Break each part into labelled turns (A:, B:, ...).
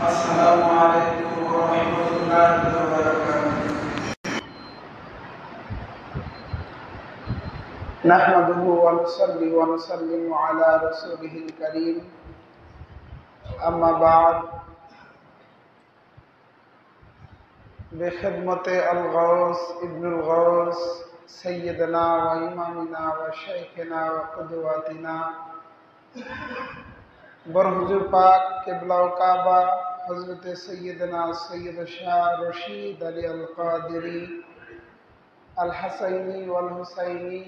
A: السلام عليكم ورحمة الله وبركاته. نحمده ونصلي ونسلم على رسوله الكريم. أما بعد، بخدمة الغوث ابن الغوث سيدنا وإمامنا وشيخنا وقدوتنا बरहुजूर पाक किबला काबा हजरत सैयदना सैयद शाह रशीद अली अल क़ादिरी अल हसैनी वल हुसैनी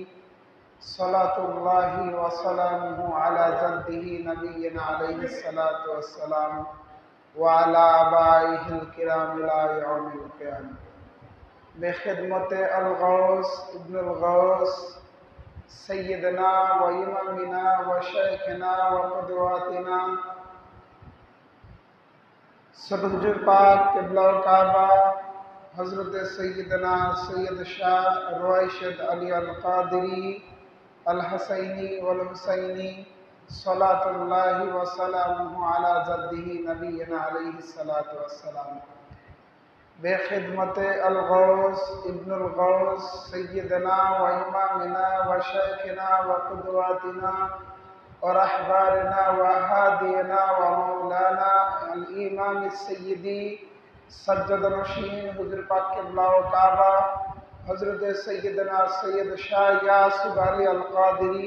A: सलातुल्लाहि व सलामुहु अला जद्दिही नबिय्यिना अलैहि सलातु वस्सलाम व अला आबाइहिल किराम इला यौमिल क़ियामah बिखिदमत अल गौस इब्न अल गौस सैयदना व इमामिना व शेखना व क़ुदवतिना सदहुजूर पाक किबला काबा हजरत सैयदना सैयद शाह रशीद अली अल क़ादिरी अल हसैनी वल हुसैनी सलातुल्लाहि व सलामुहु अला जद्दिही नबिय्यिना अलैहि सलातु वस्सलाम बेखिदमत अल गौस इब्न अल गौस सैयदना व इमामिना व शेखना व क़ुदवतिना और अहबारना व हादियना व मौलाना अल इमाम सैयदी सज्जद नशीन हुजूर पाक किबला काबा हजरत सैयदना सैयद शाह यासूब अली अल क़ादिरी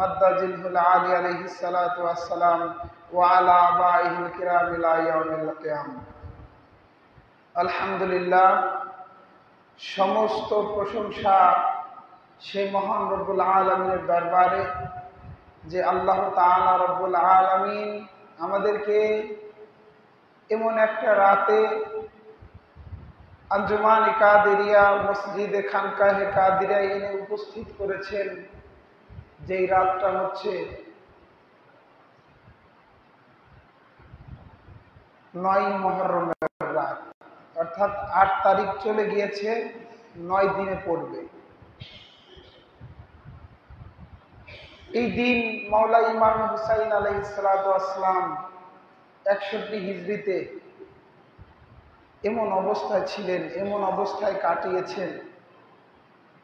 A: मद्दजिल आली अलैहि सलातु वस्सलाम व अला आबाइहिल किराम इला यौमिल क़ियामah। আলহামদুলিল্লাহ, সমস্ত প্রশংসা সেই মহান রব্বুল আলামিনের দরবারে যে আল্লাহ তাআলা রব্বুল আলামিন আমাদেরকে এমন একটা রাতে আঞ্জুমান কাদেরিয়া মসজিদে খানকাহে কাদেরিয়া এনে উপস্থিত করেছেন, যেই রাতটা হচ্ছে 9 মুহররমের রাত, অর্থাৎ 8 তারিখ চলে গিয়েছে, 9 দিনে পড়বে। এই দিন মাওলা ইমাম হুসাইন আলাইহিস সালাতু ওয়াস সালাম 61 হিজরিতে এমন অবস্থায় ছিলেন, এমন অবস্থায় কাটিয়েছেন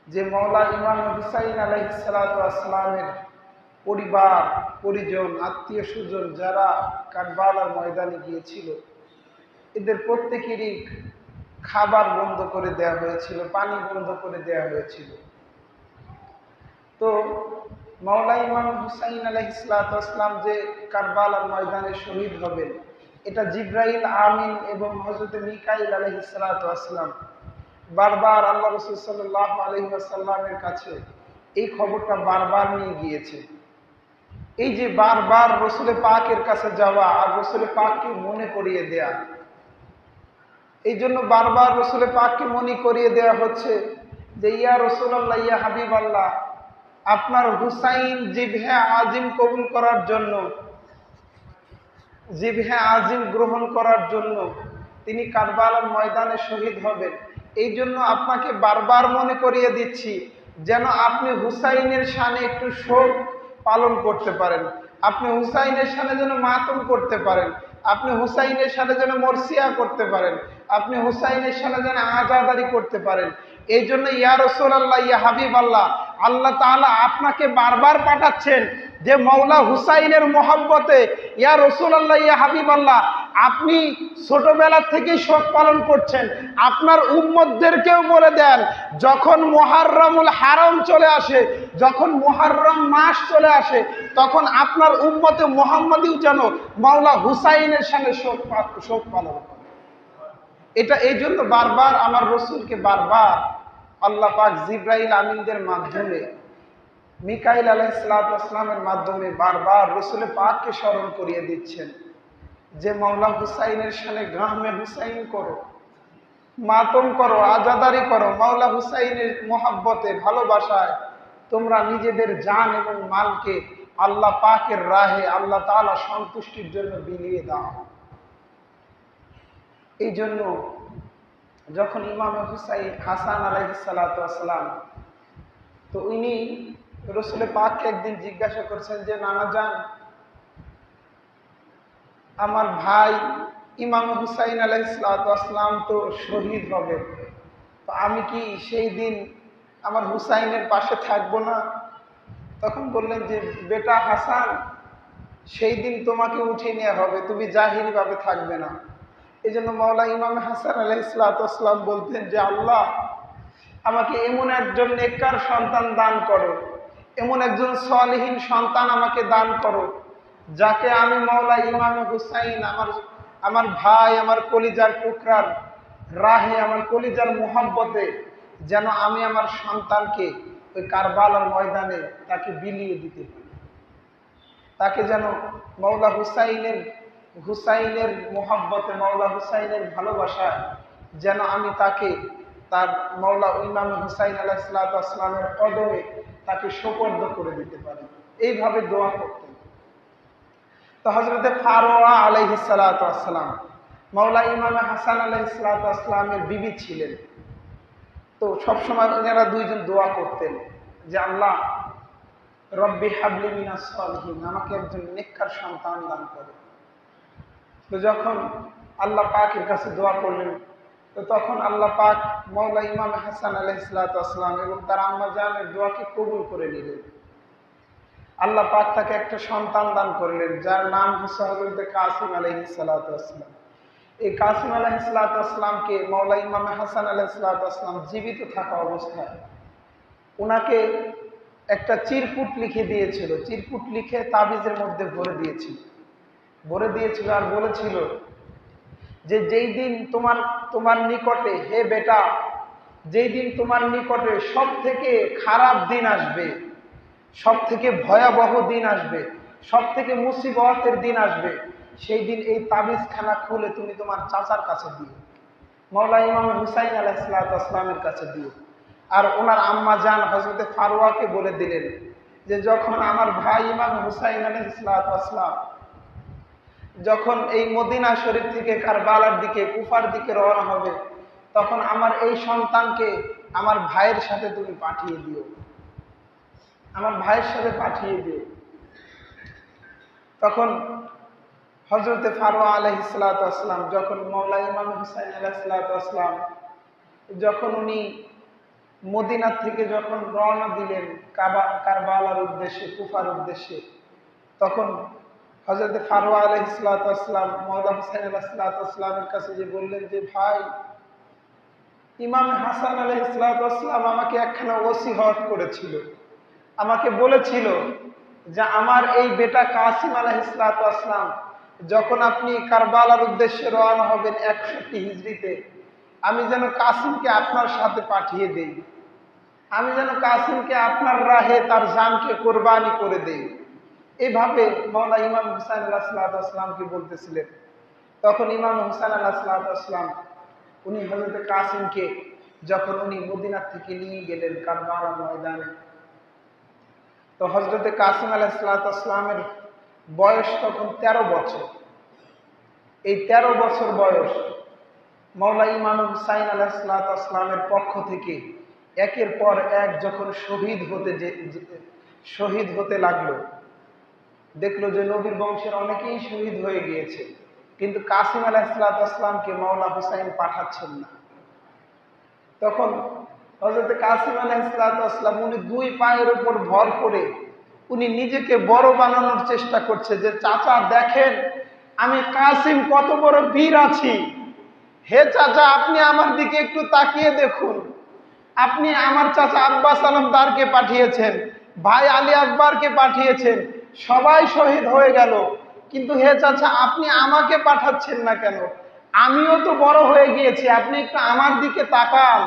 A: যে মাওলা ইমাম হুসাইন আলাইহিস সালাতু ওয়াস সালামের পরিবার পরিজন আত্মীয় স্বজন যারা কারবালার ময়দানে গিয়েছিল এদের প্রত্যেকেরই খাবার বন্ধ করে দেওয়া হয়েছিল, পানি বন্ধ করে দেওয়া হয়েছিল। তো মাওলা ইমাম হুসাইন আলাইহিস সালাতু ওয়াস সালাম যে কারবালার ময়দানে শহীদ হবেন, এটা জিবরাইল আমিন এবং হযরত মিকাইল আলাইহিস সালাতু ওয়াস সালাম বারবার আল্লাহ রাসূল সাল্লাল্লাহু আলাইহি ওয়াসাল্লামের কাছে এই খবরটা বারবার নিয়ে গিয়েছে। এই যে বারবার রাসূল পাকের কাছে যাওয়া আর রাসূল পাককে মনে করিয়ে দেয়া, এই জন্য বারবার রাসূল পাককে মনে করিয়ে দেয়া হচ্ছে যে ইয়া রাসূলুল্লাহ, ইয়া হাবিবাল্লাহ, আপনার হুসাইন জিবহে আজিম কবুল করার জন্য, জিবহে আজিম গ্রহণ করার জন্য তিনি কারবালার ময়দানে শহীদ হবেন। এই জন্য আপনাকে বারবার মনে করিয়ে দিচ্ছি যেন আপনি হুসাইনের শানে একটু শোক পালন করতে পারেন, আপনি হুসাইনের শানে যেন মাতম করতে পারেন, আপনি হুসাইনের সাথে যেন মরসিয়া করতে পারেন, আপনি হুসাইনের সাথে যেন আজাদারি করতে পারেন। এই জন্য ইয়া রাসূলুল্লাহ, ইয়া হাবিবাল্লাহ, আল্লাহ তাআলা আপনাকে বারবার পাঠাচ্ছেন যে মাওলা হুসাইনের মহব্বতে, ইয়া রাসূলুল্লাহ, ইয়া হাবিবাল্লাহ, আপনি ছোটবেলা থেকেই শোক পালন করছেন, আপনার উম্মতদেরকেও বলে দেন যখন মুহররমুল হারাম চলে আসে, যখন মুহররম মাস চলে আসে, তখন আপনার উম্মতে মুহাম্মাদিও যেন মাওলা হুসাইনের সঙ্গে শোক পালন করে। এটা এই জন্য বারবার আমার রসুলকে বারবার আল্লাহ পাক জিবরাইল আমিনদের মাধ্যমে, মিকাইল আলাইহিস সালাতু ওয়াস সালামের মাধ্যমে বারবার রসুল পাককে স্মরণ করিয়ে দিচ্ছেন যে মাওলা হুসাইনের শানে গাহমে হুসাইন করো, মাতম করো, আজাদারি করো, মাওলা হুসাইনের মোহাব্বতে ভালোবাসায় তোমরা নিজেদের জান এবং মালকে আল্লাহ পাকের রাহে আল্লাহ তাআলা সন্তুষ্টির জন্য বিলিয়ে দাও। এই জন্য যখন ইমাম হুসাইন হাসান আলাইহিস সালাতু ওয়াস সালাম, তো উনি রসুল পাককে একদিন জিজ্ঞাসা করছেন যে নানা জান, আমার ভাই ইমাম হুসাইন আলাইহিসসালাম তো শহীদ হবে, তো আমি কি সেই দিন আমার হুসাইনের পাশে থাকবো না? তখন বললেন যে বেটা হাসান, সেই দিন তোমাকে উঠিয়ে নেওয়া হবে, তুমি জাহিরিভাবে থাকবে না। এই জন্য মাওলা ইমাম হাসান আলাইহিসসালাম বলতেন যে আল্লাহ, আমাকে এমন একজন নেককার সন্তান দান করো, এমন একজন সলিহীন সন্তান আমাকে দান করো, যাকে আমি মাওলা ইমাম হুসাইন আমার ভাই, আমার কলিজার টুকরার রাহে, আমার কলিজার মুহাব্বতে যেন আমি আমার সন্তানকে ওই কারবালার ময়দানে তাকে বিলিয়ে দিতে পারি, তাকে যেন মাওলা হুসাইনের মুহাব্বতে, মাওলা হুসাইনের ভালোবাসায় যেন আমি তাকে তার মাওলা ইমাম হুসাইন আলাইহিসসালামের কদমে তাকে সোপর্দ করে দিতে পারি। এইভাবে দোয়া করতেন। তো হযরতে ফারোয়া আলাইহিসসালাম মাওলা ইমাম হাসান আলাইহিসসালামের বিবি ছিলেন। তো সবসময় এনারা দুইজন দোয়া করতেন যে আল্লাহ, রব্বি হাবলি মিনাস সালিহিন, আমাকে একজন নেককার সন্তান দান করো। তো যখন আল্লাহ পাকের কাছে দোয়া করলেন, তো তখন আল্লাহ পাক মাওলা ইমাম হাসান আলাইহিসসালাম এবং তার আম্মা জানের দোয়াকে কবুল করে নিলেন। আল্লাহ পাক তাকে একটা সন্তান দান করলেন, যার নাম হচ্ছে হযরতে কাসিম আলাইহিসসালাম। এই কাসিম আলাইহিসসালামকে মাওলা ইমাম হাসান আলাইহিসসালাম জীবিত থাকা অবস্থায় ওনাকে একটা চিরকুট লিখে দিয়েছিল, চিরকুট লিখে তাবিজের মধ্যে ভরে দিয়েছিল আর বলেছিল যে যেই দিন তোমার নিকটে, হে বেটা, যেই দিন তোমার নিকটে সব থেকে খারাপ দিন আসবে, সব থেকে ভয়াবহ দিন আসবে, সব থেকে মুসিবতের দিন আসবে, সেই দিন এই তাবিজখানা খুলে তুমি তোমার চাচার কাছে দিও, মাওলা ইমাম হুসাইন আলাইহিসসালামের কাছে দিও। আর ওনার আম্মা জান হযরতে ফারোয়াকে বলে দিলেন যে যখন আমার ভাই ইমাম হুসাইন আলাইহিসসালাম যখন এই মদিনা শরীফ থেকে কারবালার দিকে, কুফার দিকে রওনা হবে, তখন আমার এই সন্তানকে আমার ভাইয়ের সাথে তুমি পাঠিয়ে দিও, আমার ভাইয়ের সাথে পাঠিয়ে দিও। তখন হযরতে ফারোয়া আলাইহিসসালাম যখন মাওলা ইমাম হুসাইন আলাইহিসসালাম যখন উনি মদিনা থেকে যখন রওনা দিলেন কারবালার উদ্দেশ্যে, কুফার উদ্দেশ্যে, তখন হযরতে ফারোয়া আলাইহিসসালাম মাওলা হুসাইন আলাইহিসসালামের কাছে যে বললেন যে ভাই, ইমাম হাসান আলাইহিসসালাম আমাকে একখানা ওসিয়ত করেছিল, আমাকে বলেছিল যে আমার এই বেটা কাসিম আলাইহিসসালাম যখন আপনি কারবালার উদ্দেশ্যে রওনা হবেন 61 হিজরিতে, আমি যেন কাসিমকে আপনার সাথে পাঠিয়ে দেই, আমি যেন কাসিমকে আপনার রাহে তার জানকে কোরবানি করে দেই। এইভাবে মাওলা ইমাম হুসাইন আলাইহিসসালামকে বলতেছিলেন। তখন ইমাম হুসাইন আলাইহিসসালাম উনি হযরতে কাসিমকে যখন উনি মদিনা থেকে নিয়ে গেলেন কারবালার ময়দানে, তো হযরতে কাসিম আলাইহিসসালামের বয়স তখন 13 বছর। এই 13 বছর বয়স মাওলা ইমাম হুসাইন আলাইহিসসালামের পক্ষ থেকে একের পর এক যখন শহীদ হতে লাগলো, দেখলো যে নবীর বংশের অনেকেই শহীদ হয়ে গিয়েছে, কিন্তু কাসিম আলাইহিসসালামকে মাওলা হুসাইন পাঠাচ্ছেন না। তখন হযরতে কাসিম আলাইহিসসালাম উনি দুই পায়ের উপর ভর করে উনি নিজেকে বড় বানানোর চেষ্টা করছে যে চাচা দেখেন আমি কাসিম কত বড় বীর আছি, হে চাচা আপনি আমার দিকে একটু তাকিয়ে দেখুন, আপনি আমার চাচা আব্বাস আলমদারকে পাঠিয়েছেন, ভাই আলী আকবরকে পাঠিয়েছেন, সবাই শহীদ হয়ে গেল, কিন্তু হে চাচা আপনি আমাকে পাঠাচ্ছেন না কেন? আমিও তো বড় হয়ে গিয়েছি, আপনি একটু আমার দিকে তাকান।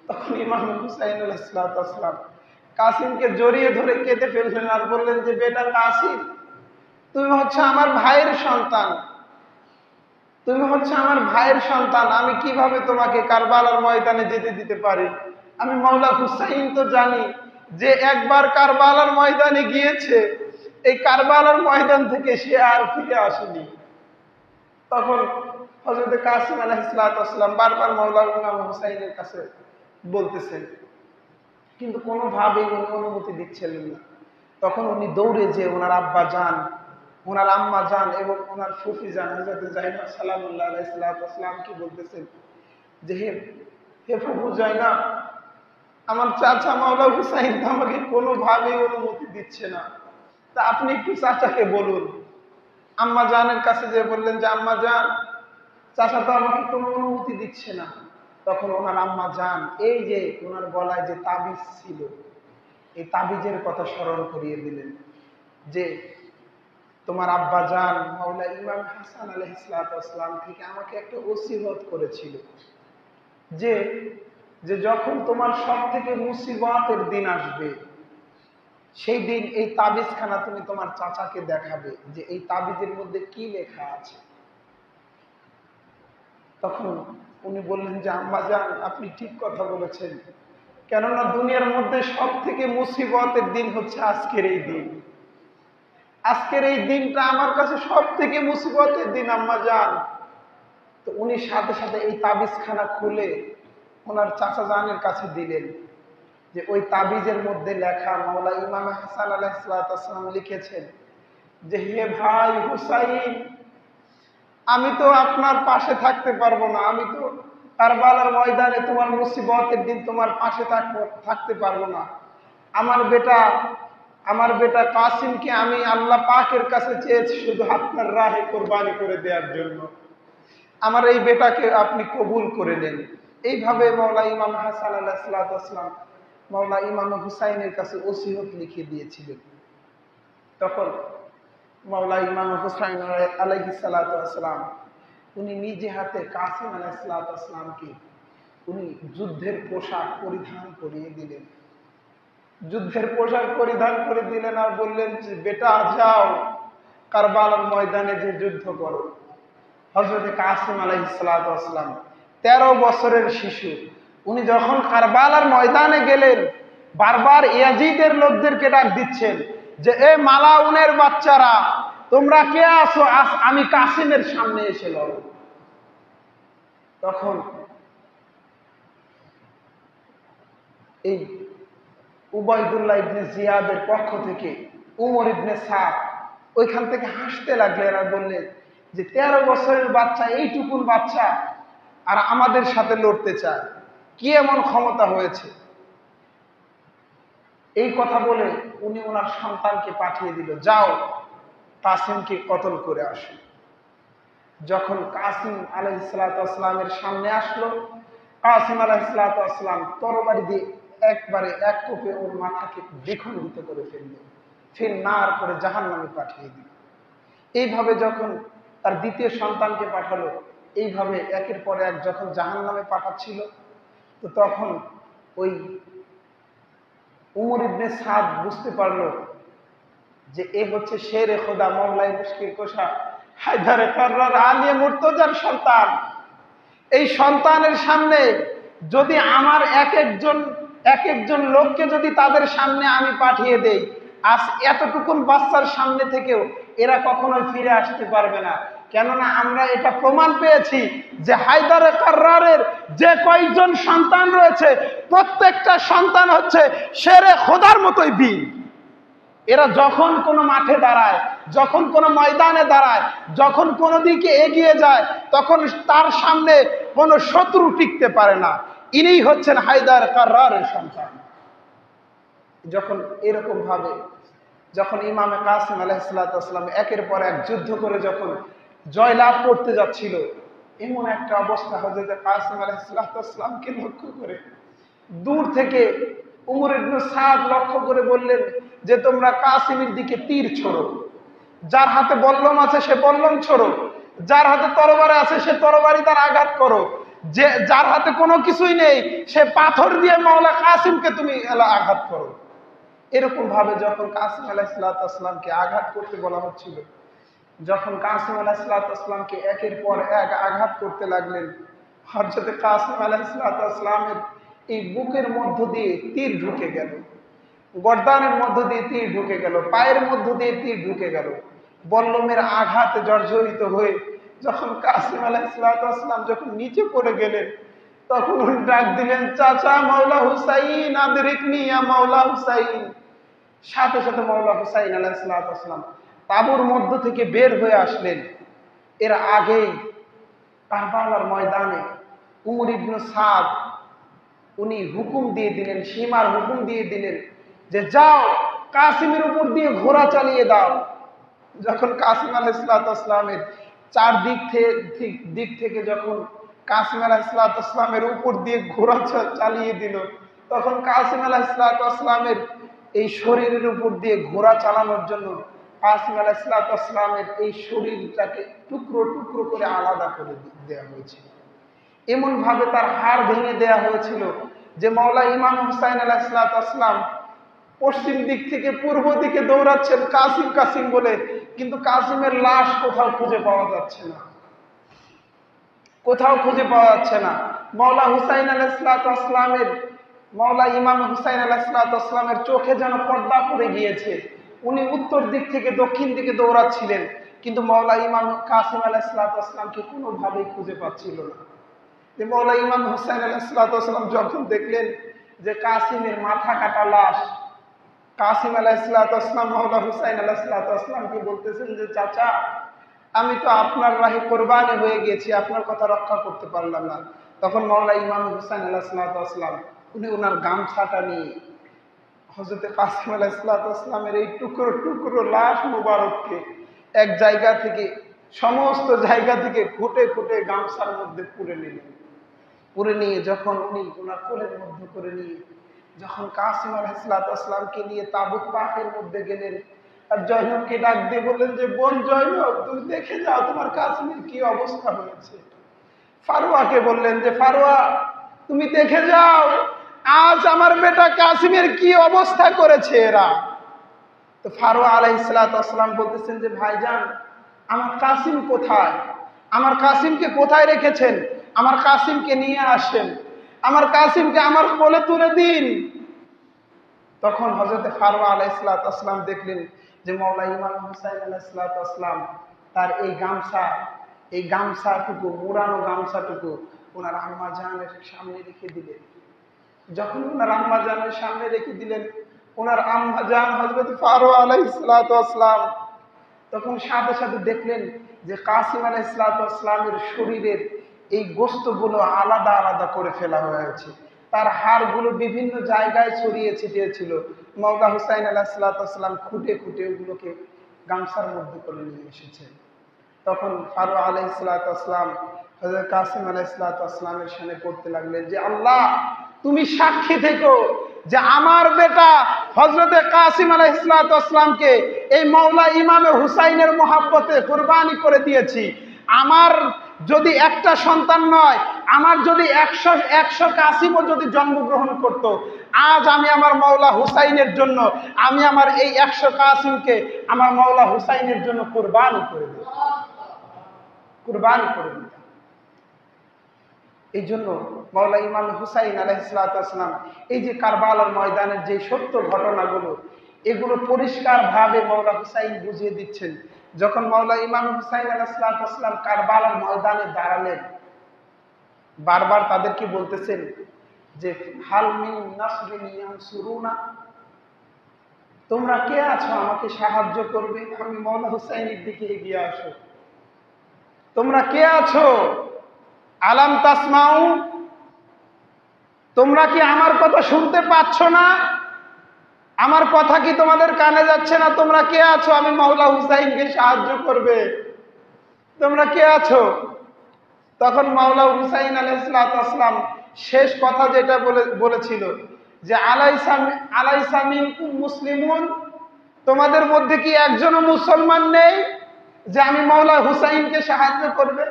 A: তখন ইমাম হুসাইন আলাইহিসসালাম কাসিমকে জড়িয়ে ধরে কেঁদে ফেললেন আর বললেন যে বেটা কাসিম, তুমি হচ্ছে আমার ভাইয়ের সন্তান, তুমি হচ্ছে আমার ভাইয়ের সন্তান, আমি কিভাবে তোমাকে কারবালার ময়দানে যেতে দিতে পারি? আমি মাওলা হুসাইন তো জানি যে একবার কারবালার ময়দানে গিয়েছে, এই কারবালার ময়দান থেকে সে আর ফিরে আসেনি। তখন হযরত কাসিম আলাইহিসসালাম বারবার মাওলা ইমাম হুসাইনের কাছে বলতেছেন, কিন্তু কোনোভাবেই উনি অনুমতি দিচ্ছিলেন না। তখন উনি দৌড়ে যে ওনার আব্বা জান ওনার আম্মা জান এবং ওনার ফুফি জান হযরত জাইনাব সালামুল্লাহ আলাইহিস সালাম কি বলতেছেন যে হে হে ফুফু জাইনাব, আমার চাচা মাওলা হুসাইন তো আমাকে কোনোভাবেই অনুমতি দিচ্ছে না, তা আপনি একটু চাচাকে বলুন। আম্মা জানের কাছে যে বললেন যে আম্মা জান, চাচা তো আমাকে কোনো অনুমতি দিচ্ছে না। তখন ওনার আম্মা জান এই যে ওনার গলায় যে তাবিজ ছিল, এই তাবিজের কথা স্মরণ করিয়ে দিলেন যে তোমার আব্বা জান মাওলা ইমাম হাসান আলাইহিস সালাম থেকে আমাকে একটা ওসিয়ত করেছিল যে যে যখন তোমার সব থেকে মুসিবতের দিন আসবে, সেই দিন এই তাবিজখানা তুমি তোমার চাচাকে দেখাবে যে এই তাবিজের মধ্যে কি লেখা আছে। তখন উনি বললেন যে আম্মা জান, আপনি ঠিক কথা বলেছেন, কেননা দুনিয়ার মধ্যে সব থেকে মুসিবতের দিন হচ্ছে আজকের এই দিন। আজকের এই দিনটা আমার কাছে সব থেকে মুসিবতের দিন আম্মা জান। তো উনি সাথে সাথে এই তাবিজখানা খুলে ওনার চাচা জানের কাছে দিলেন যে ওই তাবিজের মধ্যে লেখা মাওলা ইমাম হাসান আলাইহিস সালাম লিখেছেন যে হে ভাই হুসাইন, আমি তো আপনার পাশে থাকতে পারবো না, আমি তো কারবালার ময়দানে তোমার মুসিবতের দিন তোমার পাশে থাকতে পারবো না। আমার বেটা কাসিমকে আমি আল্লাহ পাকের কাছে চেয়েছি শুধু আপনার রাহে কোরবানি করে দেওয়ার জন্য, আমার এই বেটাকে আপনি কবুল করে নেন। এইভাবে মাওলা ইমাম হাসান আলাইহিস সালাম মাওলা ইমাম হুসাইনের কাছে ওসিয়ত লিখে দিয়েছিলেন। তখন মাওলা ইমাম হুসাইন আলাইহিস সালাম উনি নিজে হাতে কাসিম আলাইহিস সালামকে উনি যুদ্ধের পোশাক পরিধান করিয়ে দিলেন, যুদ্ধের পোশাক পরিধান করে দিলেন আর বললেন যে বেটা যাও কারবালার ময়দানে যে যুদ্ধ করো। হযরত কাসিম আলাইহিস সালাম 13 বছরের শিশু, উনি যখন কারবালার ময়দানে গেলেন বারবার ইয়াজিদের লোকদেরকে ডাক দিচ্ছেন যে এ মালাউনের বাচ্চারা তোমরা কে আছো, আমি কাসিমের সামনে এসে লড়ো। তখন এই উবাইদুল্লাহ ইবনে জিয়াদের পক্ষ থেকে উমর ইবনে সাদ ওইখান থেকে হাসতে লাগলেন আর বললেন যে 13 বছরের বাচ্চা, এইটুকুন বাচ্চা আর আমাদের সাথে লড়তে চায়, কি এমন ক্ষমতা হয়েছে। এই কথা বলে উনি ওনার সন্তানকে পাঠিয়ে দিল, যাও কাসিমকে কতল করে আসো। যখন কাসিম আলাইহিস সালামের সামনে আসলো, কাসিম আলাইহিস সালাম তরবারি দিয়ে একবারে এক কোপে ওর মাথাকে বিখণ্ডিত করে ফেললেন, ফির নার করে জাহান্নামে পাঠিয়ে দিল। এইভাবে যখন তার দ্বিতীয় সন্তানকে পাঠালো, এইভাবে একের পর এক যখন জাহান্নামে পাঠাচ্ছিল, তো তখন ওই উমর ইবনে সাদ বুঝতে পারলো যে এ হচ্ছে শেরে খোদা মাওলাই মুশকিল কোষা হায়দারে কাররার আলিয়ে মুর্তজার সন্তান। এই সন্তানের সামনে যদি আমার এক একজন লোককে যদি তাদের সামনে আমি পাঠিয়ে দেই, আজ এতটুকুন বাচ্চার সামনে থেকেও এরা কখনোই ফিরে আসতে পারবে না। কেননা আমরা এটা প্রমাণ পেয়েছি যে হায়দারে কাররারের যে কয়েকজন সন্তান রয়েছে প্রত্যেকটা সন্তান হচ্ছে শেরে খোদার মতোই বীর। এরা যখন কোনো মাঠে দাঁড়ায়, যখন কোনো ময়দানে দাঁড়ায়, যখন কোনো দিকে এগিয়ে যায়, তখন তার সামনে কোনো শত্রু টিকতে পারে না। ইনিই হচ্ছেন হায়দার কাররারের সন্তান। যখন এরকম ভাবে যখন ইমামে কাসিম আলাইহিস সালাম একের পর এক যুদ্ধ করে যখন জয়লাভ করতে যাচ্ছিল, এমন একটা অবস্থা হযরত কাসিম আলাইহিস সালামকে লক্ষ্য করে দূর থেকে উমর ইবনে সাদ লক্ষ্য করে বললেন যে তোমরা কাসিমের দিকে তীর ছোড়ো, যার হাতে বল্লম আছে সে বল্লম ছোড়ো, যার হাতে তরবারি আছে সে তরবারি তার আঘাত করো, যে যার হাতে কোনো কিছুই নেই সে পাথর দিয়ে মাওলা কাসিমকে তুমি আঘাত করো। এরকম ভাবে যখন কাসিম আলাইহিস সালামকে আঘাত করতে বলা হচ্ছিল, যখন কাসিম আলাইহিস সালামকে একের পর এক আঘাত করতে লাগলেন, হযরত কাসিম আলাইহিস সালামের এই বুকের মধ্য দিয়ে তীর ঢুকে গেল, গর্দানের মধ্য দিয়ে তীর ঢুকে গেল, পায়ের মধ্য দিয়ে তীর ঢুকে গেল। বল্লমের আঘাতে জর্জরিত হয়ে যখন কাসিম আলাইহিস সালাম যখন নিচে পড়ে গেলেন, তখন উনি ডাক দিলেন, চাচা মাওলা হুসাইন আদরিকনি ইয়া মাওলা হুসাইন। সাথে সাথে মাওলা হুসাইন আলাইহিস সালাম তাঁবুর মধ্য থেকে বের হয়ে আসলেন। এর আগেই কারবালার ময়দানে উমর ইবনে সাদ উনি হুকুম দিয়ে দিলেন, সীমার হুকুম দিয়ে দিলেন যে যাও কাসিমের উপর দিয়ে ঘোড়া চালিয়ে দাও। যখন কাসিম আলাইহিসসালামের চার দিক থেকে যখন কাসিম আলাইহিসসালামের উপর দিয়ে ঘোড়া চালিয়ে দিল, তখন কাসিম আলাইহিসসালামের এই শরীরের উপর দিয়ে ঘোড়া চালানোর জন্য কাসিম আলাইহিসসালামের এই শরীরটাকে টুকরো টুকরো করে আলাদা করে দেওয়া হয়েছিল। এমন ভাবে তার হাড় ভেঙে দেওয়া হয়েছিল যে মাওলা ইমাম হুসাইন আলাইহিসসালাম পশ্চিম দিক থেকে পূর্ব দিকে দৌড়াচ্ছেন কাসিম কাসিম বলে, কিন্তু কাসিমের লাশ কোথাও খুঁজে পাওয়া যাচ্ছে না, কোথাও খুঁজে পাওয়া যাচ্ছে না। মাওলা হুসাইন আলাইহিসসালামের মাওলা ইমাম হুসাইন আলাইহিসসালামের চোখে যেন পর্দা পড়ে গিয়েছে। উনি উত্তর দিক থেকে দক্ষিণ দিকে দৌড়াচ্ছিলেন, কিন্তু মাওলা ইমাম কাসিম আলাইহিসসালামকে কোনোভাবেই খুঁজে পাচ্ছিল না। মাওলা ইমাম হুসাইন আলাইহিসসালাম যখন দেখলেন যে কাসিমের মাথা কাটা লাশ, কাসিম আলাইহিসসালাম মাওলা হুসাইন আলাইহিসসালামকে বলতেছেন যে চাচা, আমি তো আপনার রাহে কোরবানি হয়ে গেছি, আপনার কথা রক্ষা করতে পারলাম না। তখন মাওলা ইমাম হুসাইন আলাইহিসসালাম উনি ওনার গামছাটা নিয়ে হযরতে কাসিম আলাইহিসসালামের এই টুকরো টুকরো লাশ মুবারককে এক জায়গা থেকে সমস্ত জায়গা থেকে ফুটে ফুটে গামছার মধ্যে পুরে নিলেন। পুরে নিয়ে যখন উনি ওনার কোলের মধ্যে করে নিয়ে যখন কাসিম আলাইহিসসালামকে নিয়ে তাবুত পাকের মধ্যে গেলেন, আর জয়নবকে ডাক দিয়ে বললেন যে বোন জয়নব, তুমি দেখে যাও তোমার কাসিমের কি অবস্থা হয়েছে। ফারুয়াকে বললেন যে ফারুয়া, তুমি দেখে যাও আজ আমার বেটা কাসিমের কি অবস্থা করেছে এরা। তো ফারুয়া আলাইহিসসালাম বলতেছেন যে ভাইজান, আমার কাসিম কোথায়? আমার কাসিমকে কোথায় রেখেছেন? আমার কাসিমকে নিয়ে আসেন, আমার কাসিমকে আমার কোলে তুলে দিন। তখন হযরতে ফারুয়া আলাইহিসসালাম দেখলেন যে মাওলা ইমাম হুসাইন আলাইহিসসালাম তার এই গামছাটুকু মুড়ানো গামছাটুকু ওনার আম্মা জানের সামনে রেখে দিলেন। যখন ওনার আম্মা জানের সামনে রেখে দিলেন, ওনার আম্মা জান হযরত ফারুয়া আলাইহিসসালাম তখন সাথে সাথে দেখলেন যে কাসিম আলাইহিসসালামের শরীরের এই গোশতগুলো আলাদা আলাদা করে ফেলা হয়েছে, তার হাড়গুলো বিভিন্ন জায়গায় ছড়িয়ে ছিটিয়ে ছিল। মাওলা হুসাইন আলাইহিসসালাম খুঁটে খুঁটে ওগুলোকে গামছার মধ্যে করে নিয়ে এসেছেন। তখন ফারুয়া আলাইহিসসালাম হযরত কাসিম আলাইহিসসালামের সামনে পড়তে লাগলেন যে আল্লাহ, তুমি সাক্ষী থেকো যে আমার বেটা হযরতে কাসিম আলাইহিসসালামকে এই মাওলা ইমামে হুসাইনের মহাব্বতে কুরবানি করে দিয়েছি। আমার যদি একটা সন্তান নয়, আমার যদি 100 কাসিমও যদি জন্মগ্রহণ করত, আজ আমি আমার মাওলা হুসাইনের জন্য আমি আমার এই 100 কাসিমকে আমার মাওলা হুসাইনের জন্য কুরবানি করে দিতাম। এই জন্য মাওলা ইমাম হুসাইন আলাইহিসসালাম এই যে কারবালার ময়দানের যে সত্য ঘটনাগুলো, এগুলো পরিষ্কার ভাবে মাওলা হুসাইন বুঝিয়ে দিচ্ছেন। যখন মাওলা ইমাম হুসাইন আলাইহিসসালাম কারবালার ময়দানে দাঁড়ালেন, বারবার তাদেরকে বলতেছেন যে হাল মিন নাসরিন ইয়ানসুরুনা, তোমরা কে আছো আমাকে সাহায্য করবে? আমি মাওলা হুসাইনের দিকে এগিয়ে আসো। তোমরা কে আছো? আলাম তাসমাউ, তোমরা কি আমার কথা শুনতে পাচ্ছ না? আমার কথা কি তোমাদের কানে যাচ্ছে না? তোমরা কে আছো আমি মাওলা হুসাইনকে সাহায্য করবে? তোমরা কে আছো? তখন মাওলা হুসাইন আলাইহিসসালাম শেষ কথা যেটা বলেছিল যে আলাইসা মিনকুম মুসলিমুন, তোমাদের মধ্যে কি একজনও মুসলমান নেই যে আমি মাওলা হুসাইনকে সাহায্য করবে?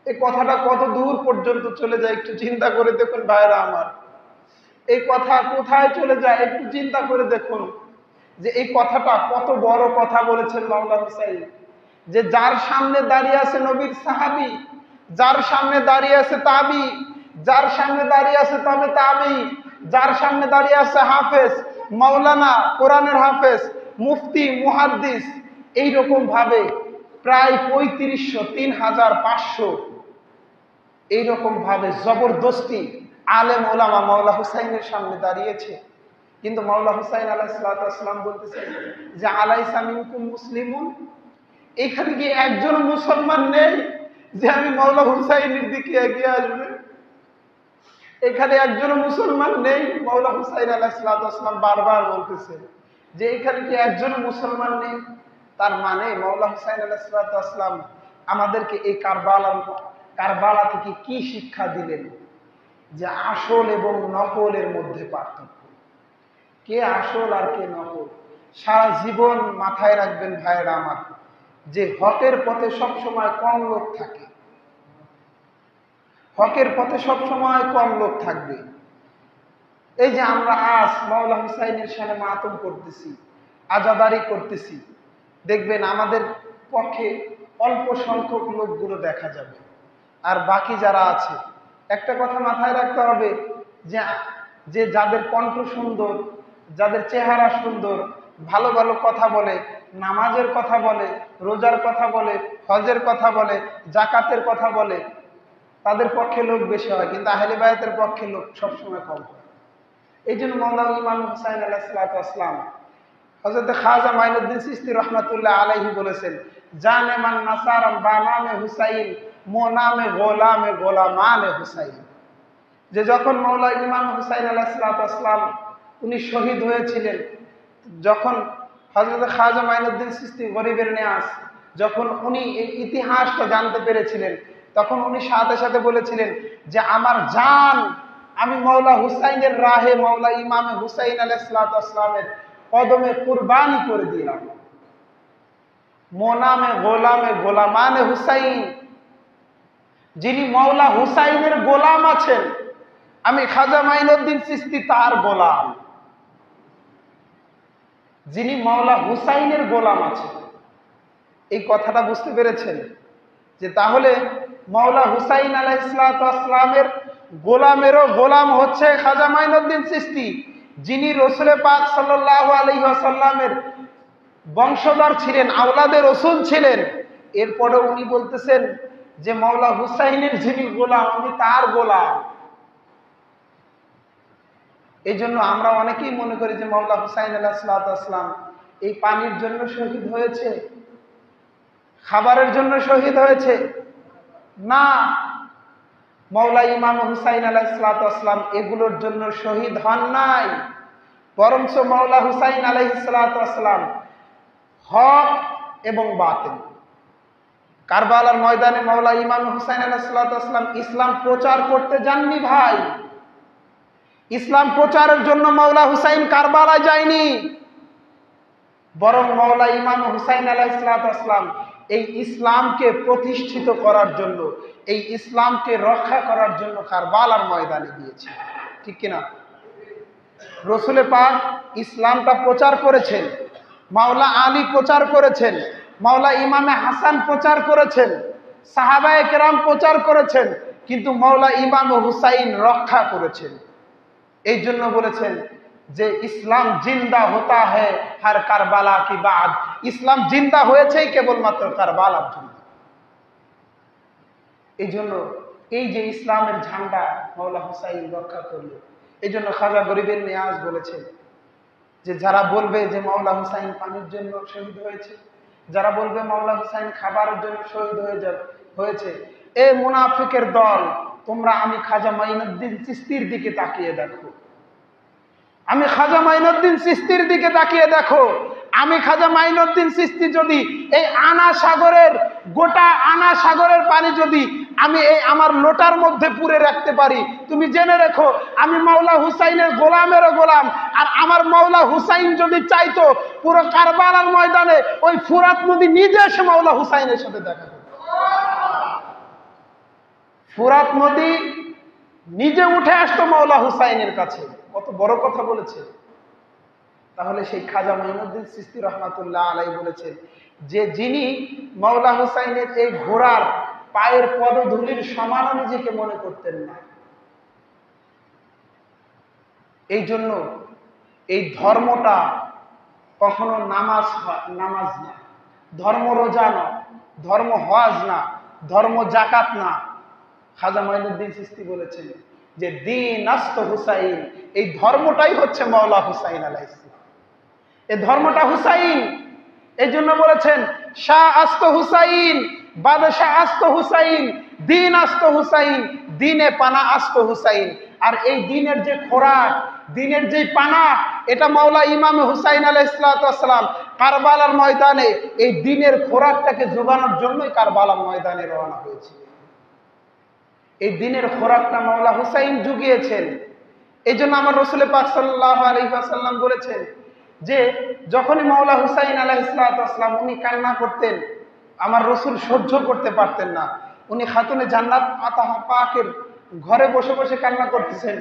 A: এই কথাটা কত দূর পর্যন্ত চলে যায় একটু চিন্তা করে দেখুন ভাইরা আমার। এই কথা কোথায় চলে যায় একটু চিন্তা করে দেখুন যে এই কথাটা কত বড় কথা বলেছেন মাওলা হুসাইন। যে যার সামনে দাঁড়িয়ে আছে নবীর সাহাবী, যার সামনে দাঁড়িয়ে আছে তাবি, যার সামনে দাঁড়িয়ে আছে তবে তাবি, যার সামনে দাঁড়িয়ে আছে হাফেজ, মাওলানা, কোরআনের হাফেজ, মুফতি, মুহাদ্দিস, এইরকম ভাবে প্রায় 3500 3500 এইরকম ভাবে জবরদস্তি আলেম ওলামা মাওলা হুসাইনের সামনে দাঁড়িয়েছে। কিন্তু মাওলা হুসাইন আলাইহিসসালাম বলতেছেন যে আলাইসা মিনকুম মুসলিমুন, এখানে কি একজন মুসলমান নেই যে আমি মাওলা হুসাইনের দিকে এগিয়ে আসবে? এখানে একজন মুসলমান নেই। মাওলা হুসাইন আলাইহিসসালাম বারবার বলতেছেন যে এখানে কি একজন মুসলমান নেই। তার মানে মাওলা হুসাইন আলাইহিসসালাম আমাদেরকে এই কারবালা থেকে কি শিক্ষা দিলেন? যে আসল এবং নকলের মধ্যে পার্থক্য, কে আসল আর কে নকল। সারা জীবন মাথায় রাখবেন ভাইয়েরা আমার, যে হকের পথে সবসময় কম লোক থাকে, হকের পথে সবসময় কম লোক থাকবে। এই যে আমরা আজ মাওলা হুসাইনের সামনে মাতম করতেছি, আজাদারি করতেছি, দেখবেন আমাদের পক্ষে অল্প সংখ্যক লোকগুলো দেখা যাবে, আর বাকি যারা আছে, একটা কথা মাথায় রাখতে হবে যে যাদের কণ্ঠ সুন্দর, যাদের চেহারা সুন্দর, ভালো ভালো কথা বলে, নামাজের কথা বলে, রোজার কথা বলে, হজের কথা বলে, জাকাতের কথা বলে, তাদের পক্ষে লোক বেশি হয়, কিন্তু আহলে বায়াতের পক্ষে লোক সবসময় কম হয়। এই জন্য মাওলানা ইমাম হুসাইন আলাইহিসসালাম হযরত খাজা মাইনুদ্দিন চিশতি রহমাতুল্লাহ আলাইহি বলেছেন, জানে মান নাসারাম বানামে হুসাইন মোনামে গোলামে গোলামানে হুসাইন। যে যখন মাওলানা ইমাম হুসাইন আলাইহিসসালাম উনি শহীদ হয়েছিলেন, যখন হযরত খাজা মাইনুদ্দিন চিশতি গরিবের নিয়াজ, যখন উনি এই ইতিহাসটা জানতে পেরেছিলেন, তখন উনি সাথে সাথে বলেছিলেন যে আমার জান আমি মাওলা হুসাইনের রাহে মাওলা ইমামে হুসাইন আলাইহিসসালামের কদমে কুরবানি করে দিলাম। মোনামে গোলামে গোলামানে হুসাইন, যিনি মাওলা হুসাইনের গোলাম আছেন, আমি খাজা মাইনুদ্দিন চিশতি তার গোলাম। যিনি মাওলা হুসাইনের গোলাম আছেন, এই কথাটা বুঝতে পেরেছেন? যে তাহলে মাওলা হুসাইন আলাইহিসসালামের গোলামেরও গোলাম হচ্ছে খাজা মাইনুদ্দিন চিশতি, যিনি রাসূল পাক সাল্লাল্লাহু আলাইহি ওয়াসাল্লামের বংশধর ছিলেন, আওলাদে রাসূল ছিলেন। এরপরে উনি বলতেছেন যে মাওলা হুসাইনের যিনি গোলাম আমি তার গোলাম। এই জন্য আমরা অনেকেই মনে করি যে মাওলা হুসাইন আলাইহিসসালাম এই পানির জন্য শহীদ হয়েছে, খাবারের জন্য শহীদ হয়েছে। না, মাওলা ইমাম হুসাইন আলাইহিসসালাম এগুলোর জন্য শহীদ হন নাই, বরঞ্চ মাওলা হুসাইন আলাইহিসসালাম হক এবং বাতিল। কারবালার ময়দানে মাওলা ইমাম হুসাইন আলাইহিসসালাম ইসলাম প্রচার করতে যাননি ভাই। ইসলাম প্রচারের জন্য মাওলা হুসাইন কারবালায় যায়নি, বরং মাওলা ইমাম হুসাইন আলাইহিসসালাম এই ইসলামকে প্রতিষ্ঠিত করার জন্য, এই ইসলামকে রক্ষা করার জন্য কারবালার ময়দানে গিয়েছে। ঠিক কিনা? রাসূল পাক ইসলামটা প্রচার করেছেন, মাওলা আলী প্রচার করেছেন, মাওলা ইমামে হাসান প্রচার করেছেন, সাহাবায়ে কেরাম প্রচার করেছেন, কিন্তু মাওলা ইমাম হুসাইন রক্ষা করেছেন। এই জন্য বলেছেন যে ইসলাম জিন্দা হতা হ্যায় হর কারবালা কি বাদ, ইসলাম জিন্দা হয়েছেই কেবলমাত্র কারবালার জন্য। এই জন্য এই যে ইসলামের ঝান্ডা মাওলা হুসাইন রক্ষা করল। এই জন্য খাজা গরিবের নিয়াজ বলেছেন যে যারা বলবে যে মাওলা হুসাইন পানির জন্য শহীদ হয়েছে, যারা বলবে মাওলা হুসাইন খাবারের জন্য শহীদ হয়েছে, এ মুনাফিকের দল, তোমরা আমি খাজা মাইনুদ্দিন চিশতির দিকে তাকিয়ে দেখো, আমি খাজা মাইনুদ্দিন চিশতির দিকে তাকিয়ে দেখো। আমি খাজা মাইনুদ্দিন চিশতি যদি এই আনা সাগরের, গোটা আনা সাগরের পানি যদি আমি এই আমার লোটার মধ্যে পুরে রাখতে পারি, তুমি জেনে রেখো আমি মাওলা হুসাইনের গোলামেরও গোলাম। আর আমার মাওলা হুসাইন যদি চাইতো, পুরো কারবালার ময়দানে ওই ফুরাত নদী নিজে এসে মাওলা হুসাইনের সাথে দেখা করবে। ফুরাত নদী নিজে উঠে আসতো মাওলা হুসাইনের কাছে। কত বড় কথা বলেছে। তাহলে সেই খাজা মাইনুদ্দিন চিশতি রহমাতুল্লাহ আলাইহি বলেছেন যে যিনি মাওলা হুসাইনের এই ঘোড়ার পায়ের পদধূলির সমানও নিজেকে মনে করতেন না। এই জন্য এই ধর্মটা কখনো নামাজ না, ধর্ম রোজা না, ধর্ম হজ না, ধর্ম জাকাত না। খাজা মাইনুদ্দিন চিশতি বলেছেন যে দিন আস্ত হুসাইন, এই ধর্মটাই হচ্ছে মাওলা হুসাইন আলাইহিস সালাম। এই ধর্মটা হুসাইন, এই জন্য বলেছেন শাহ আস্ত হুসাইন, বাদশাহ আস্ত হুসাইন, দিন আস্ত হুসাইন, দিনে পানা আস্ত হুসাইন। আর এই দিনের যে খোরাক, দিনের যে পানা, এটা মাওলা ইমাম হুসাইন আলাইহিস সালাম কারবালার ময়দানে এই দিনের খোরাকটাকে যোগানোর জন্যই কারবালার ময়দানে রওনা হয়েছে। এই দিনের খোরাকটা মাওলা হুসাইন জুগিয়েছেন। এই জন্য আমার রাসূল পাক সাল্লাল্লাহু আলাইহি ওয়াসাল্লাম বলেছেন যে যখনই মাওলা হুসাইন আলাইহিস সালাম উনি কান্না করতেন, আমার রাসূল সহ্য করতে পারতেন না। উনি খাতুনে জান্নাত আতাহা পাকের ঘরে বসে বসে কান্না করতেছেন।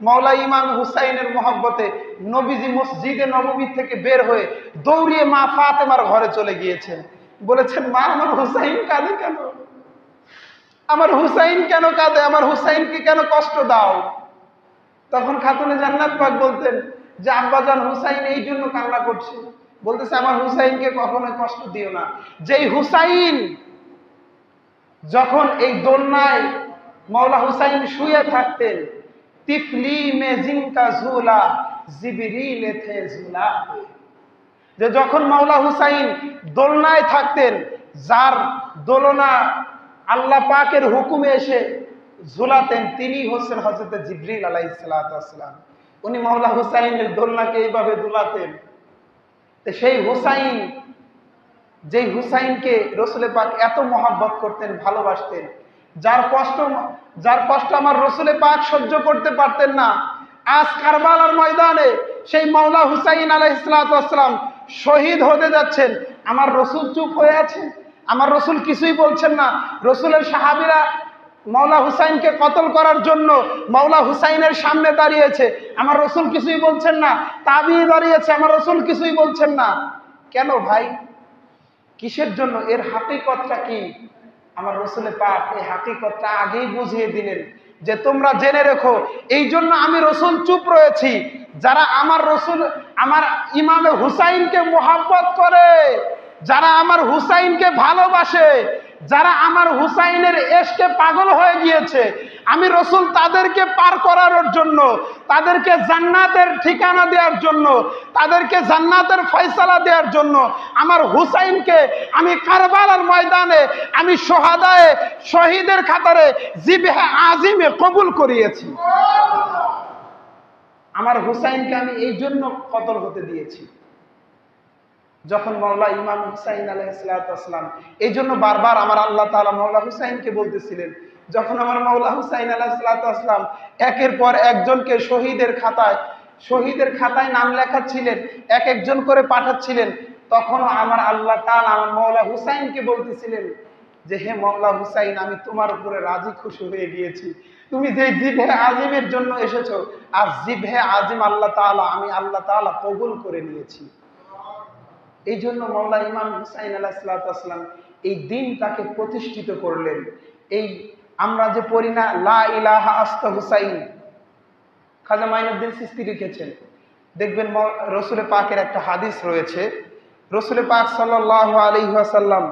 A: মাওলা ইমাম হুসাইনের মহব্বতে নবীজি মসজিদে নববী থেকে বের হয়ে দৌড়িয়ে মা ফাতেমার ঘরে চলে গিয়েছেন। বলেছেন, মা, আমার হুসাইন কাঁদে কেন? আমার হুসাইন কেন কাঁদে? আমার হুসাইনকে কেন কষ্ট দাও? তখন খাতুনে জান্নাত পাক বলতেন যে আব্বাজান, হুসাইন এই জন্য কান্না করছে। বলতেছে, আমার হুসাইনকে কখনোই কষ্ট দিও না। যেই হুসাইন যখন এই দোলনায় মাওলা হুসাইন শুয়ে থাকতেন, তিফলি মে জিনকা ঝুলা জিবরিল থে ঝুলা, যে যখন মাওলা হুসাইন দোলনায় থাকতেন, যার দোলনা আল্লাহ পাকের হুকুমে এসে ঝুলাতেন, তিনি হচ্ছেন হযরত জিবরিল আলাইহিস সালাম। উনি মাওলা হুসাইনের দোলনাকে এইভাবে দুলাতেন। সেই হুসাইন, যেই হুসাইনকে রাসূল পাক এত মহব্বত করতেন, ভালোবাসতেন, যার কষ্ট আমার রাসূল পাক সহ্য করতে পারতেন না, আজ কারবালার ময়দানে সেই মাওলা হুসাইন আলাইহিস সালাম শহীদ হতে যাচ্ছেন, আমার রাসূল চুপ হয়ে আছেন, আমার রাসূল কিছুই বলছেন না। রাসূলের সাহাবীরা মাওলা হুসাইনকে কতল করার জন্য মাওলা হুসাইনের সামনে দাঁড়িয়েছে, আমার রাসূল কিছুই বলছেন না। তাবিঈ দাঁড়িয়েছে, আমার রাসূল কিছুই বলছেন না। কেন ভাই? কিসের জন্য? এর হাকিকতটা কি? আমার রাসূল পাক এই হাকিকতটা আগেই বুঝিয়ে দিলেন যে তোমরা জেনে রেখো, এই জন্য আমি রাসূল চুপ রয়েছি। যারা আমার রাসূল, আমার ইমামে হুসাইনকে মোহাব্বত করে, যারা আমার হুসাইনকে ভালোবাসে, যারা আমার হুসাইনের এশকে পাগল হয়ে গিয়েছে, আমি রাসূল তাদেরকে পার করানোর জন্য, তাদেরকে জান্নাতের ঠিকানা দেওয়ার জন্য, তাদেরকে জান্নাতের ফয়সালা দেওয়ার জন্য আমার হুসাইনকে আমি কারবালার ময়দানে, আমি শহাদায়ে শহীদের খাতারে জিবহে আজিমে কবুল করিয়েছি। আমার হুসাইনকে আমি এই জন্য কতল হতে দিয়েছি। যখন মাওলা ইমাম হুসাইন আলাইহিস সালাম, এই জন্য বারবার আমার আল্লাহ তাআলা মাওলা হুসাইনকে বলতেছিলেন, যখন আমার মাওলা হুসাইন আলাইহিস সালাম একের পর একজনকে শহীদের খাতায় নাম লেখাচ্ছিলেন, এক একজন করে পাঠাচ্ছিলেন, তখনও আমার আল্লাহ তাআলা আমার মাওলা হুসাইনকে বলতেছিলেন যে হে মাওলা হুসাইন, আমি তোমার উপরে রাজি খুশি হয়ে গিয়েছি। তুমি যে জিবহে আজিমের জন্য এসেছো, আর জিবহে আজিম আল্লাহ তাআলা কবুল করে নিয়েছি। এই জন্য মাওলা ইমাম হুসাইন আলাইহিস সালাম এই দিনটাকে প্রতিষ্ঠিত করলেন। এই আমরা যে পড়ি না লা ইলাহা আস্তা হুসাইন, খাজা মাইনুদ্দিন চিশতি লিখেছেন, দেখবেন রাসূল পাকের একটা হাদিস রয়েছে। রাসূল পাক সাল্লাল্লাহু আলাইহি ওয়াসাল্লাম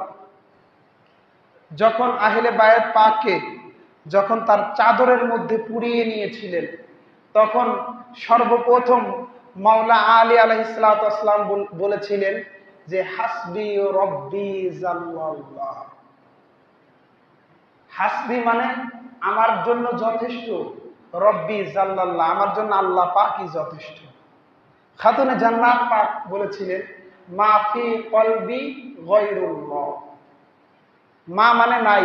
A: যখন আহলে বায়াত পাককে যখন তার চাদরের মধ্যে পুড়িয়ে নিয়েছিলেন, তখন সর্বপ্রথম মাওলা আলী আলাইহিস সালাম বলেছিলেন যে হাসবি রব্বি জাল্লাল্লাহ। হাসবি মানে আমার জন্য যথেষ্ট, রব্বি জাল্লাল্লাহ, আমার জন্য আল্লাহ পাকই যথেষ্ট। খাতুনে জান্নাত পাক বলেছিলেন মা ফি কলবি গায়রুল্লাহ। মা মানে নাই,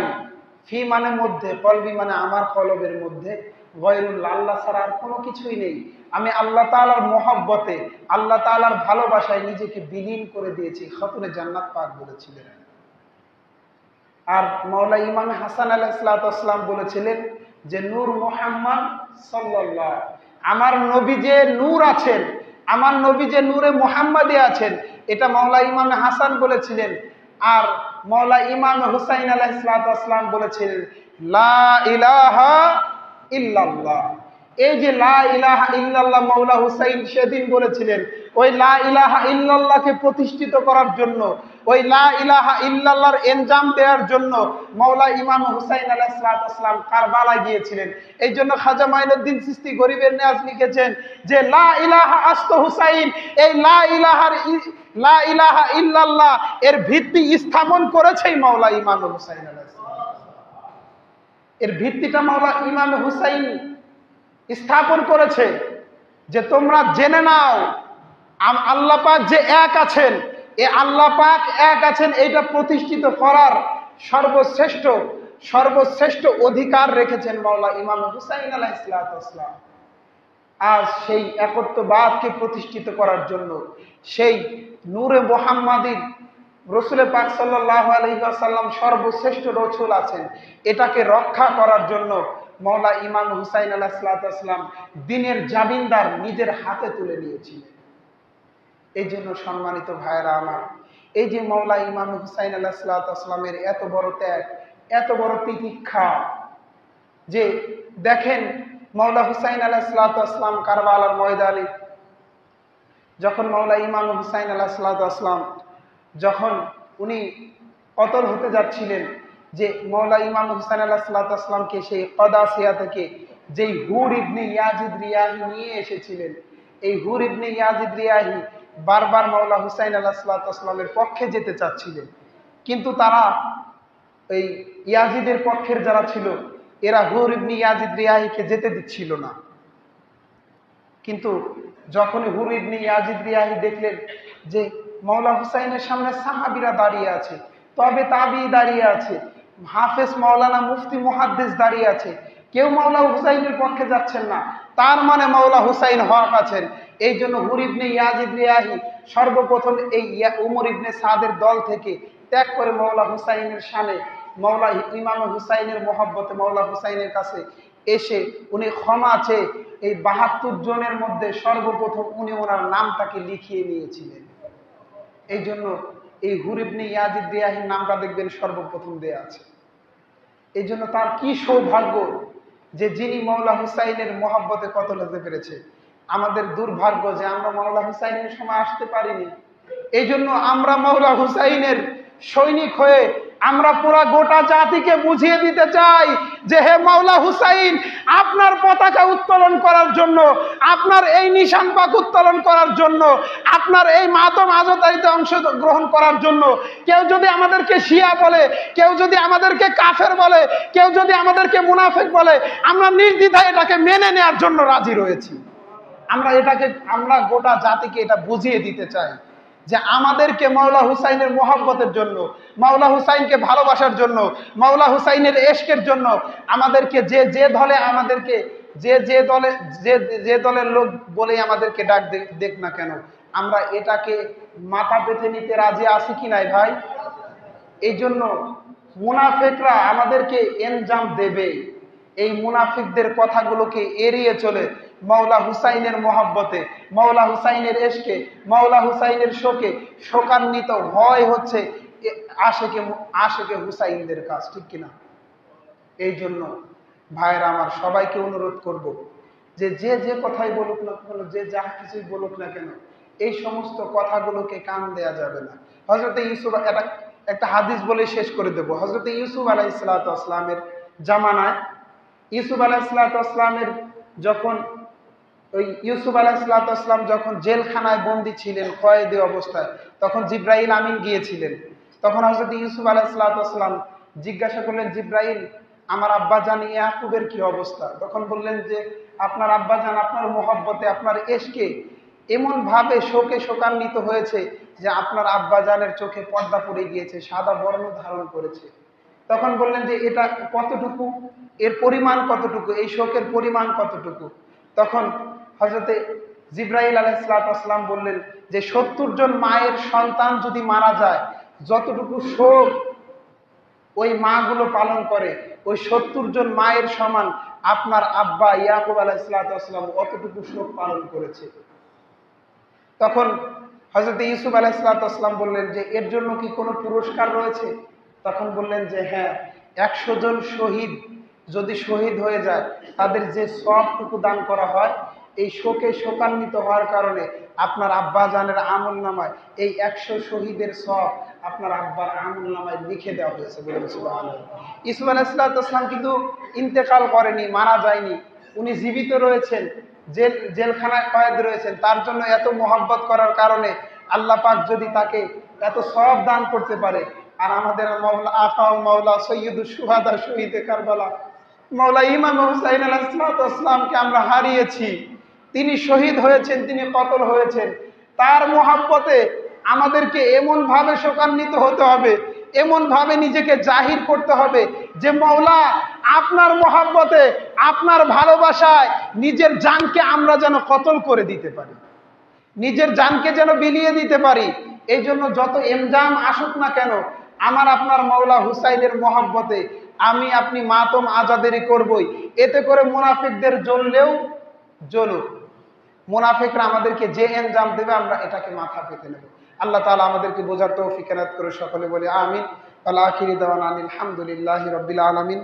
A: ফি মানে মধ্যে, কলবি মানে আমার কলবের মধ্যে, গায়রুল্লাহ আল্লাহ ছাড়া আর কোনো কিছুই নেই। আমি আল্লাহ তাআলার মহব্বতে, আল্লাহ তাআলার ভালোবাসায় নিজেকে বিলীন করে দিয়েছি, খাতুনে জান্নাত পাক বলেছিলেন। আর মাওলা ইমাম হাসান আলাইহিস সালাম বলেছিলেন যে নূর মুহাম্মদ সাল্লাল্লাহ, আমার নবী যে নূর আছেন, আমার নবী যে নূরে মুহাম্মাদে আছেন, এটা মাওলা ইমাম হাসান বলেছিলেন। আর মাওলা ইমাম হুসাইন আলাইহিস সালাম বলেছিলেন লা ইলাহা ইল্লাল্লাহ, এই যে লা ইলাহা ইল্লাল্লাহ মাওলা হুসাইন সেদিন বলেছিলেন, ওই লা ইলাহা ইল্লাল্লাহকে প্রতিষ্ঠিত করার জন্য, ওই লা ইলাহা ইল্লাল্লাহর এনজাম দেওয়ার জন্য মাওলা ইমাম হুসাইন আলাইহিস সালাম কারবালায় গিয়েছিলেন। এই জন্য খাজা মাইনুদ্দিন চিশতি গরিবের নিয়াজ লিখেছেন যে লা ইলাহা আস্ত হুসাইন, এই লা ইলাহা ইল্লাল্লাহ এর ভিত্তি স্থাপন করেছেই মাওলা ইমাম হুসাইন আলাইহিস সালাম। এর ভিত্তিটা মাওলা ইমাম হুসাইন স্থাপন করেছে। যে তোমরা জেনে নাও আল্লাহ পাক যে এক আছেন, এ আল্লাহ পাক এক আছেন, এইটা প্রতিষ্ঠিত করার সর্বশ্রেষ্ঠ অধিকার রেখেছেন মাওলা ইমাম হুসাইন আলাইহিস সালাম। আজ সেই একত্ববাদকে প্রতিষ্ঠিত করার জন্য, সেই নূরে মুহাম্মাদির রসুল পাক সাল্লাল্লাহু আলাইহি ওয়াসাল্লাম সর্বশ্রেষ্ঠ রসুল আছেন, এটাকে রক্ষা করার জন্য মাওলা ইমাম হুসাইন আলাইহিস সালাম দ্বীনের জামিনদার নিজের হাতে তুলে নিয়েছিলেন। এই জন্য সম্মানিত ভাইয়েরা আমার, এই যে মাওলা ইমাম হুসাইন আলাইহিস সালামের এত বড় ত্যাগ, এত বড় তিতিক্ষা, যে দেখেন মাওলা হুসাইন আলাইহিস সালাম কারবালার ময়দানে যখন মাওলা ইমাম হুসাইন আলাইহিস সালাম যখন উনি কতল হতে যাচ্ছিলেন, যে মাওলা ইমাম হুসাইন আলাইহিস সালামকে সেই কদাসিয়া থেকে যেই হুর ইবনে ইয়াজিদ রিয়াহি নিয়ে এসেছিলেন, এই হুর ইবনে ইয়াজিদ রিয়াহি বারবার মাওলা হুসাইন আলাইহিস সালামের পক্ষে যেতে চাচ্ছিলেন, কিন্তু তারা এই ইয়াজিদের পক্ষের যারা ছিল এরা হুর ইবনে ইয়াজিদ রিয়াহিকে যেতে দিচ্ছিল না। কিন্তু যখন হুর ইবনে ইয়াজিদ রিয়াহি দেখলেন যে মাওলা হুসাইনের সামনে সাহাবীরা দাঁড়িয়ে আছে, তবে তাবি দাঁড়িয়ে আছে, হাফেজ মাওলানা মুফতি মুহাদ্দিস দাঁড়িয়ে আছে, কেউ মাওলা হুসাইনের পক্ষে যাচ্ছেন না, তার মানে মাওলা হুসাইন হক আছেন। এই জন্য হুর ইবনে ইয়াজিদ রিয়াহি সর্বপ্রথম এই উমর ইবনে সাদের দল থেকে ত্যাগ করে মাওলা হুসাইনের শানে, মাওলা ইমাম হুসাইনের মহব্বতে মাওলা হুসাইনের কাছে এসে উনি ক্ষমা চেয়ে এই ৭২ জনের মধ্যে সর্বপ্রথম উনি ওনার নামটাকে লিখিয়ে নিয়েছিলেন। এই জন্য এই হুর ইবনে ইয়াজিদ রিয়াহির নামটা দেখবেন সর্বপ্রথম দেয়া আছে। এই জন্য তার কি সৌভাগ্য যে যিনি মাওলা হুসাইনের মহব্বতে কতল হতে পেরেছে। আমাদের দুর্ভাগ্য যে আমরা মাওলা হুসাইনের সময় আসতে পারিনি। এই জন্য আমরা মাওলা হুসাইনের সৈনিক হয়ে আমরা পুরা গোটা জাতিকে বুঝিয়ে দিতে চাই যে হে মাওলা হুসাইন, আপনার পতাকা উত্তোলন করার জন্য, আপনার এই নিশান পাক উত্তোলন করার জন্য, আপনার এই মাতম আজতাইতে অংশগ্রহণ করার জন্য কেউ যদি আমাদেরকে শিয়া বলে, কেউ যদি আমাদেরকে কাফের বলে, কেউ যদি আমাদেরকে মুনাফিক বলে, আমরা নির্দ্বিধায় এটাকে মেনে নেওয়ার জন্য রাজি রয়েছি। আমরা গোটা জাতিকে এটা বুঝিয়ে দিতে চাই যে আমাদেরকে মাওলা হুসাইনের মোহাব্বতের জন্য, মাওলা হুসাইনকে ভালোবাসার জন্য, মাওলা হুসাইনের এশকের জন্য আমাদেরকে যে দলের লোক বলে আমাদেরকে ডাক দেখ না কেন, আমরা এটাকে মাথা পেতে নিতে রাজি আছি কি নাই ভাই? এই জন্য মুনাফিকরা আমাদেরকে এনজাম দেবে, এই মুনাফিকদের কথাগুলোকে এড়িয়ে চলে মাওলা হুসাইনের মহব্বতে, মাওলা হুসাইনের এশকে, মাওলা হুসাইনের শোকে শোকান্বিত হয় হচ্ছে আশেকে হুসাইনদের কাজ, ঠিক কিনা? এই জন্য ভাইরা আমার, সবাইকে অনুরোধ করব যে যে কথাই বলুক না কেন, যে যা কিছুই বলুক না কেন, এই সমস্ত কথাগুলোকে কান দেয়া যাবে না। হযরত ইউসুফ, একটা হাদিস বলে শেষ করে দেব। হযরত ইউসুফ আলাইহিস সালামের জামানায়, ইউসুফ আলাইহিস সালামের যখন ইউসুফ আলাইহিস সালাম যখন জেলখানায় বন্দী ছিলেন কয়েদি অবস্থায়, তখন জিব্রাইল আমিন গিয়েছিলেন। তখন হযরত ইউসুফ আলাইহিস সালাম জিজ্ঞাসা করলেন, জিব্রাইল, আমার আব্বাজান ইয়াকুবের কি অবস্থা? তখন বললেন যে আপনার আব্বাজান আপনার মহব্বতে, আপনার এশকে এমন ভাবে শোকে শোকান্বিত হয়েছে যে আপনার আব্বাজানের চোখে পর্দা পড়ে গিয়েছে, সাদা বর্ণ ধারণ করেছে। তখন বললেন যে এটা কতটুকু, এর পরিমাণ কতটুকু, এই শোকের পরিমাণ কতটুকু? তখন হযরতে জিব্রাইল আলাইহিস সালাম বললেন যে ৭০ জন মায়ের সন্তান যদি মারা যায়, যতটুকু শোক ওই মাগুলো পালন করে, ওই ৭০ জন মায়ের সমান আপনার আব্বা ইয়াকুব আলাইহিস সালাম অতটুকু শোক পালন করেছে। তখন হযরত ইউসুফ আলাইহিস সালাম বললেন যে এর জন্য কি কোনো পুরস্কার রয়েছে? তখন বললেন যে হ্যাঁ, ১০০ জন শহীদ যদি শহীদ হয়ে যায় তাদের যে সবটুকু দান করা হয়, এই শোকে শোকান্বিত হওয়ার কারণে আপনার আব্বা জানের আমল নামায় এই 100 শহীদের সব আপনার আব্বার আমল নামায় লিখে দেওয়া হয়েছে বলে সুবহানাল্লাহ। ইসুফ আলাইহিস সালাম কিন্তু ইন্তেকাল করেনি, মারা যায়নি, উনি জীবিত রয়েছেন, জেলখানায় কয়েদ রয়েছেন। তার জন্য এত মোহাব্বত করার কারণে আল্লাহ পাক যদি তাকে এত সওয়াব দান করতে পারে, আর আমাদের মাওলা আকা ও মাওলা সৈয়দুশ শুহাদা শহীদে কারবালা মাওলা ইমাম হুসাইন আলাইহিস সালামকে আমরা হারিয়েছি, তিনি শহীদ হয়েছেন, তিনি কতল হয়েছেন। তার মোহাব্বতে আমাদেরকে এমন ভাবে শোকান্বিত হতে হবে, এমন ভাবে নিজেকে জাহির করতে হবে যে মাওলা আপনার মোহাব্বতে, আপনার ভালোবাসায় নিজের জানকে আমরা যেন কতল করে দিতে পারি, নিজের জানকে যেন বিলিয়ে দিতে পারি। এই জন্য যত এমজাম আসুক না কেন, আমার আপনার মাওলা হুসাইনের মোহাব্বতে আমি আপনি মাতম আজাদেরই করবই। এতে করে মুনাফিকদের জ্বললেও জ্বলুক, মুনাফিকরা আমাদেরকে যে এনজাম দেবে আমরা এটাকে মাথা পেতে নেব। আল্লাহ তাআলা আমাদেরকে বোঝার তৌফিক এনায়েত করে। সকলে বলে আমিন। আল আখিরি দাওয়ানা আলহামদুলিল্লাহি রাব্বিল আলামিন।